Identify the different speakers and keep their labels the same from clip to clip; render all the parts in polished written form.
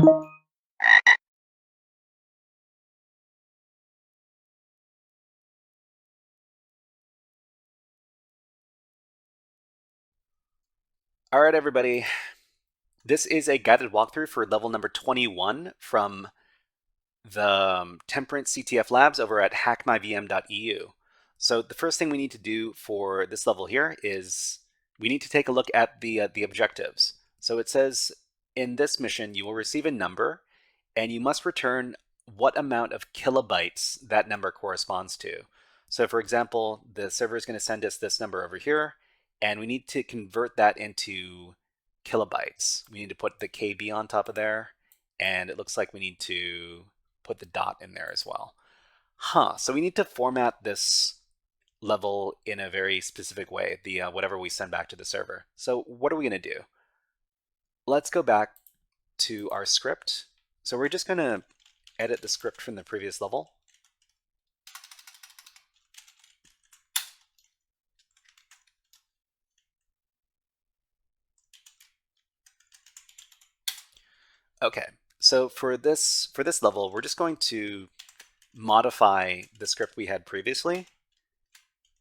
Speaker 1: All right, everybody. This is a guided walkthrough for level number 21 from the Temperance CTF labs over at HackMyVM.eu. So the first thing we need to do for this level here is we need to take a look at the objectives. So it says in this mission you will receive a number and you must return what amount of kilobytes that number corresponds to. So for example, the server is going to send us this number over here, and we need to convert that into kilobytes. We need to put the KB on top of there, and it looks like we need to put the dot in there as well. So we need to format this level in a very specific way, the whatever we send back to the server. So what are we going to do? Let's go back to our script. So we're just going to edit the script from the previous level. Okay, so for this level, we're just going to modify the script we had previously,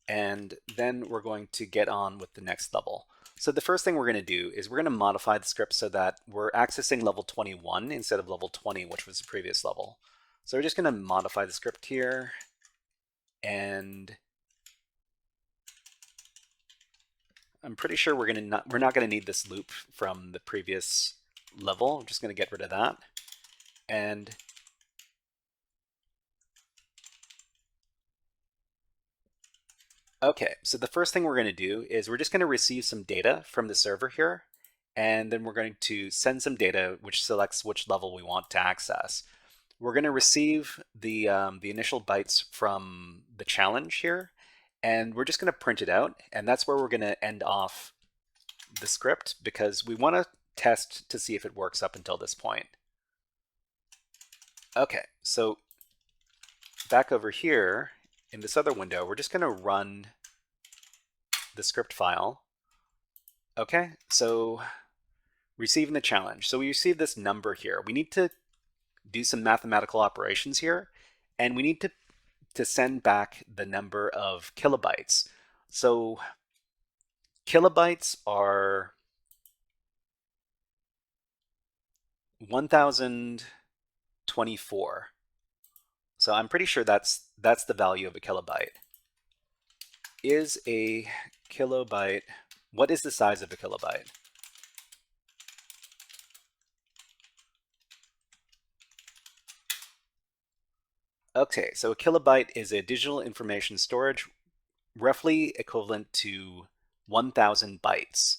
Speaker 1: and then we're going to get on with the next level. So the first thing we're going to do is we're going to modify the script so that we're accessing level 21 instead of level 20, which was the previous level. So we're just going to modify the script here, and I'm pretty sure we're not going to need this loop from the previous level. I'm just going to get rid of that. And okay, so the first thing we're going to do is we're just going to receive some data from the server here, and then we're going to send some data which selects which level we want to access. We're going to receive the initial bytes from the challenge here, and we're just going to print it out, and that's where we're going to end off the script because we want to test to see if it works up until this point. Okay, so back over here in this other window, we're just going to run the script file. Okay, so receiving the challenge. So we receive this number here. We need to do some mathematical operations here, and we need to send back the number of kilobytes. So kilobytes are 1024. So I'm pretty sure that's the value of a kilobyte. Is a kilobyte, what is the size of a kilobyte? Okay, so a kilobyte is a digital information storage roughly equivalent to 1,000 bytes.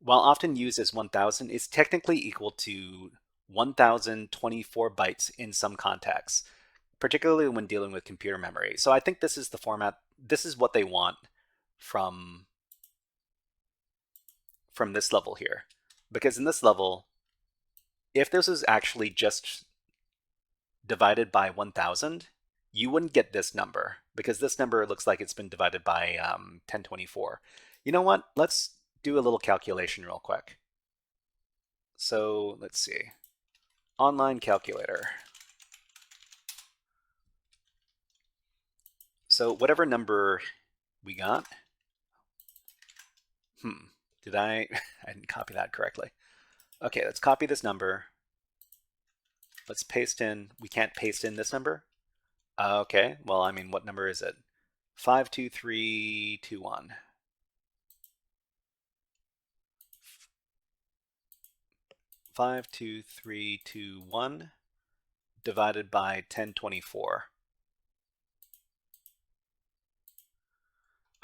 Speaker 1: While often used as 1,000, it's technically equal to 1,024 bytes in some contexts, particularly when dealing with computer memory. So I think this is the format, this is what they want from this level here. Because in this level, if this is actually just divided by 1,000, you wouldn't get this number because this number looks like it's been divided by 1024. You know what? Let's do a little calculation real quick. So let's see. Online calculator. So whatever number we got, did I didn't copy that correctly. Okay, let's copy this number. Let's paste in, we can't paste in this number. Okay, well, I mean, what number is it? 52321. 52321 divided by 1024.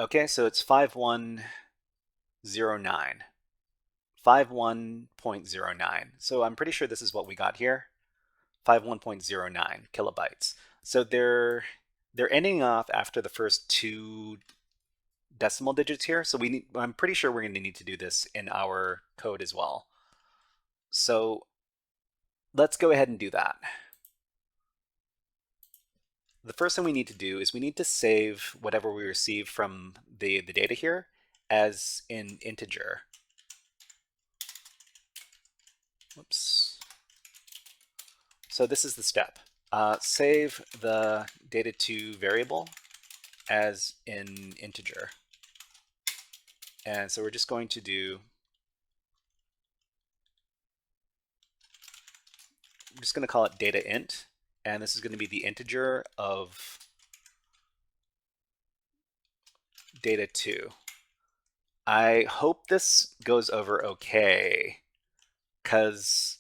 Speaker 1: Okay, so it's 5109. 51.09. So I'm pretty sure this is what we got here. 51.09 kilobytes. So they're ending off after the first two decimal digits here. So I'm pretty sure we're going to need to do this in our code as well. So let's go ahead and do that. The first thing we need to do is we need to save whatever we receive from the data here as an integer. Whoops. So this is the step. Save the data2 variable as an integer. And so we're just going to do, I'm just going to call it data int, and this is going to be the integer of data2. I hope this goes over okay, because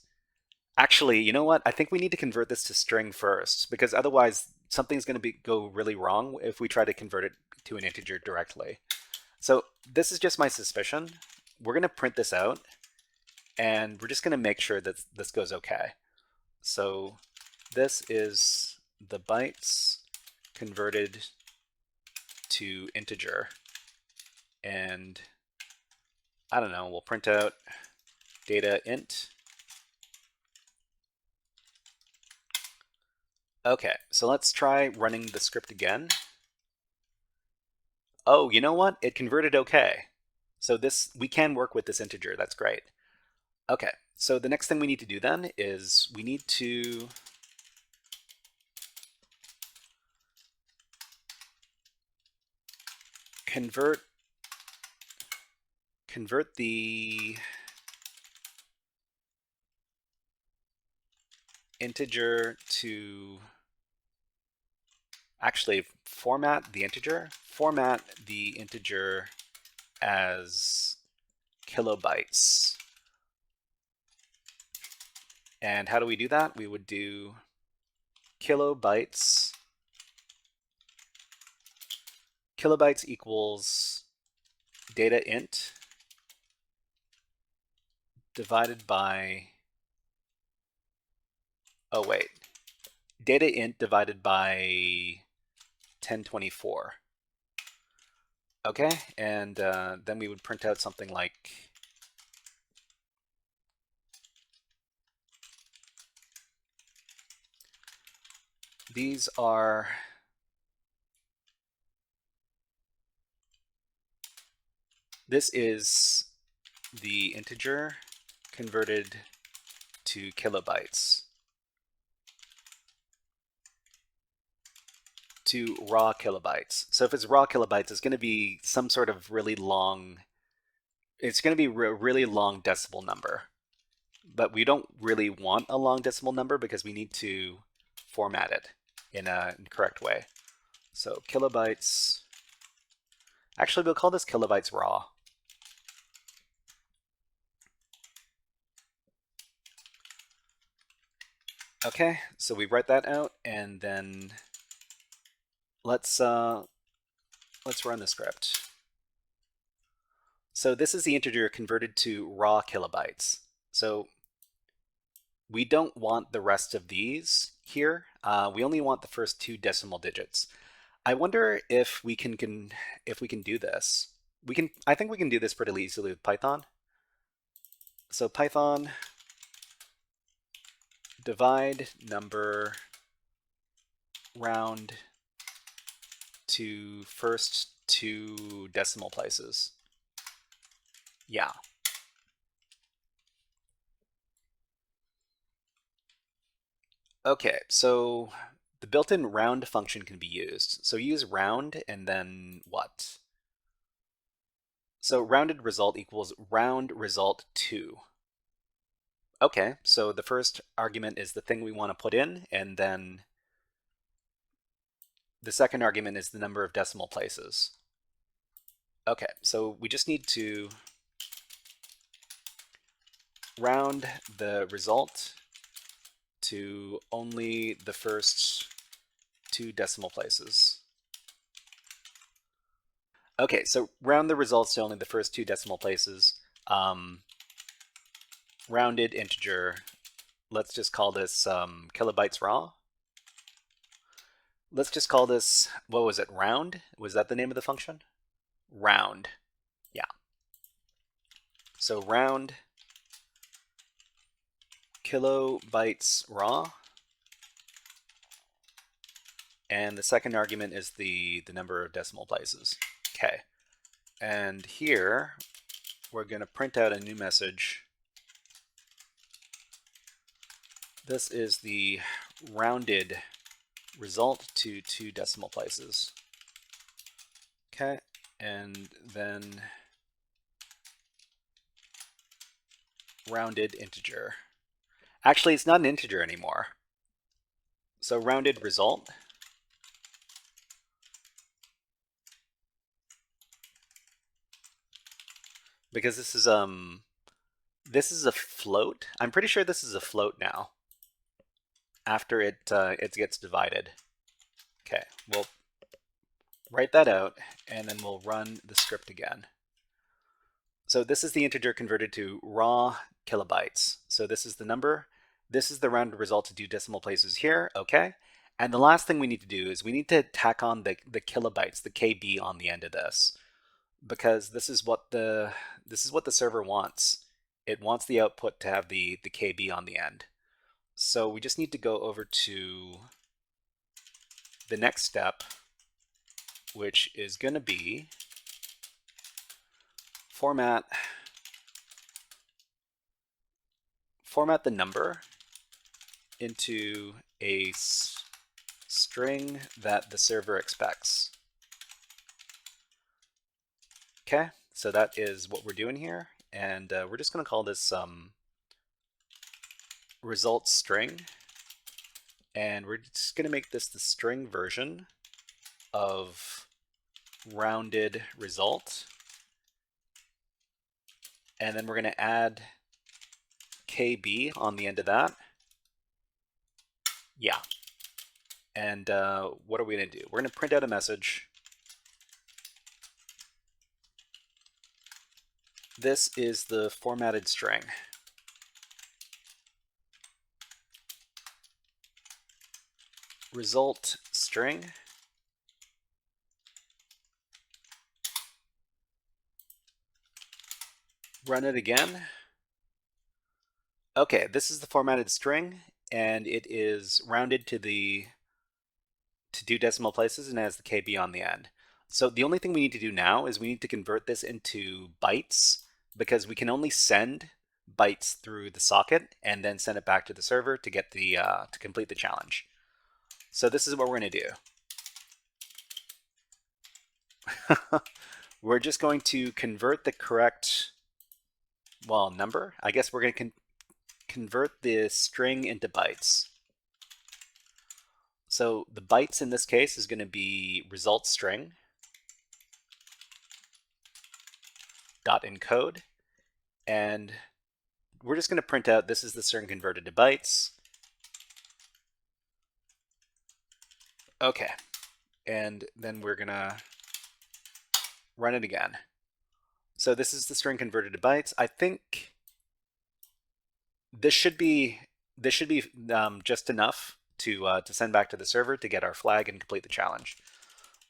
Speaker 1: actually, you know what? I think we need to convert this to string first, because otherwise something's going to go really wrong if we try to convert it to an integer directly. So this is just my suspicion. We're going to print this out, and we're just going to make sure that this goes okay. So this is the bytes converted to integer. And I don't know, we'll print out data int. Okay, so let's try running the script again. Oh, you know what? It converted okay. So we can work with this integer. That's great. Okay, so the next thing we need to do then is we need to convert the integer to, actually format the integer as kilobytes. And how do we do that? We would do kilobytes equals data int divided by, oh wait, data int divided by 1024. Okay, and then we would print out something like this is the integer converted to kilobytes, to raw kilobytes. So if it's raw kilobytes, it's going to be some sort of really long, it's going to be a really long decimal number. But we don't really want a long decimal number because we need to format it in a correct way. So kilobytes, actually we'll call this kilobytes raw. Okay, so we write that out, and then let's run the script. So this is the integer converted to raw kilobytes. So we don't want the rest of these here. We only want the first 2 decimal digits. I wonder if we can do this. I think we can do this pretty easily with Python. So Python divide number round to first 2 decimal places. Yeah. Okay, so the built-in round function can be used. So use round and then what? So rounded result equals round result 2. Okay, so the first argument is the thing we want to put in, and then the second argument is the number of decimal places. Okay, so we just need to round the result to only the first 2 decimal places. Okay, so round the results to only the first 2 decimal places. Rounded integer. Let's just call this kilobytes raw. Let's just call this, what was it, round? Was that the name of the function? Round. Yeah. So round kilobytes raw. And the second argument is the number of decimal places. Okay. And here we're going to print out a new message This is the rounded result to 2 decimal places. Okay, and then rounded integer. Actually, it's not an integer anymore. So rounded result. Because this is a float. I'm pretty sure this is a float now. After it gets divided. Okay, we'll write that out, and then we'll run the script again. So this is the integer converted to raw kilobytes. So this is the number. This is the rounded result to 2 decimal places here. Okay. And the last thing we need to do is we need to tack on the kilobytes, the KB on the end of this, because this is what the server wants. It wants the output to have the KB on the end. So we just need to go over to the next step, which is going to be format the number into a string that the server expects. Okay, so that is what we're doing here, and we're just going to call this result string, and we're just going to make this the string version of rounded result, and then we're going to add KB on the end of that. Yeah. And what are we going to do? We're going to print out a message. This is the formatted string. Result string. Run it again. Okay, this is the formatted string, and it is rounded to 2 decimal places and has the KB on the end. So the only thing we need to do now is we need to convert this into bytes, because we can only send bytes through the socket and then send it back to the server to get the to complete the challenge. So this is what we're going to do. We're just going to convert the correct, well, number. I guess we're going to convert the string into bytes. So the bytes in this case is going to be result string dot encode, and we're just going to print out this is the string converted to bytes. Okay, and then we're going to run it again. So this is the string converted to bytes. I think this should be just enough to send back to the server to get our flag and complete the challenge.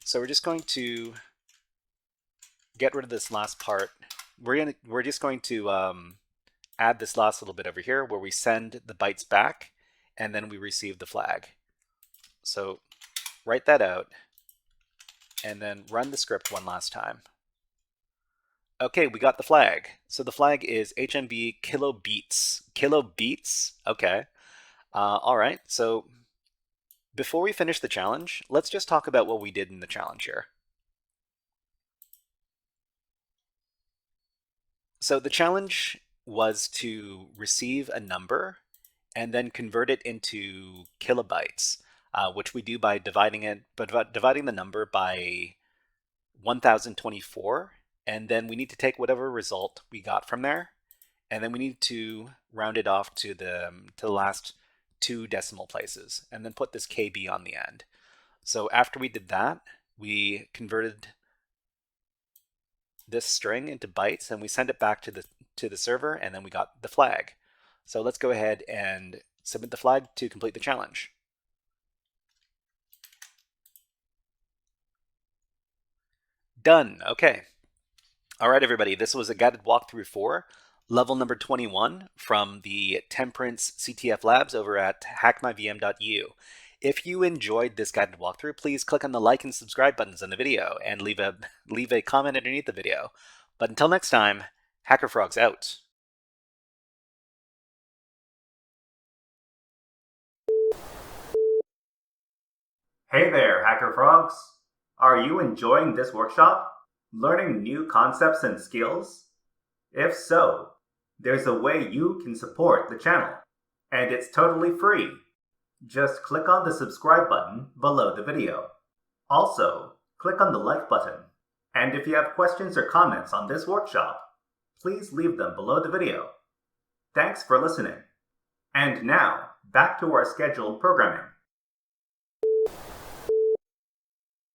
Speaker 1: So we're just going to get rid of this last part. We're just going to add this last little bit over here where we send the bytes back and then we receive the flag. So write that out and then run the script one last time. Okay, we got the flag. So the flag is HMB kilobeats. Kilobeats? Okay. All right, so before we finish the challenge, let's just talk about what we did in the challenge here. So the challenge was to receive a number and then convert it into kilobytes, which we do by dividing the number by 1024, and then we need to take whatever result we got from there, and then we need to round it off to the last 2 decimal places, and then put this KB on the end. So after we did that, we converted this string into bytes and we send it back to the server, and then we got the flag. So let's go ahead and submit the flag to complete the challenge. Done. Okay. All right, everybody. This was a guided walkthrough for level number 21 from the Temperance CTF Labs over at HackMyVM.eu. If you enjoyed this guided walkthrough, please click on the like and subscribe buttons on the video and leave a comment underneath the video. But until next time, HackerFrogs out.
Speaker 2: Hey there, HackerFrogs! Are you enjoying this workshop? Learning new concepts and skills? If so, there's a way you can support the channel, and it's totally free. Just click on the subscribe button below the video. Also, click on the like button. And if you have questions or comments on this workshop, please leave them below the video. Thanks for listening. And now, back to our scheduled programming.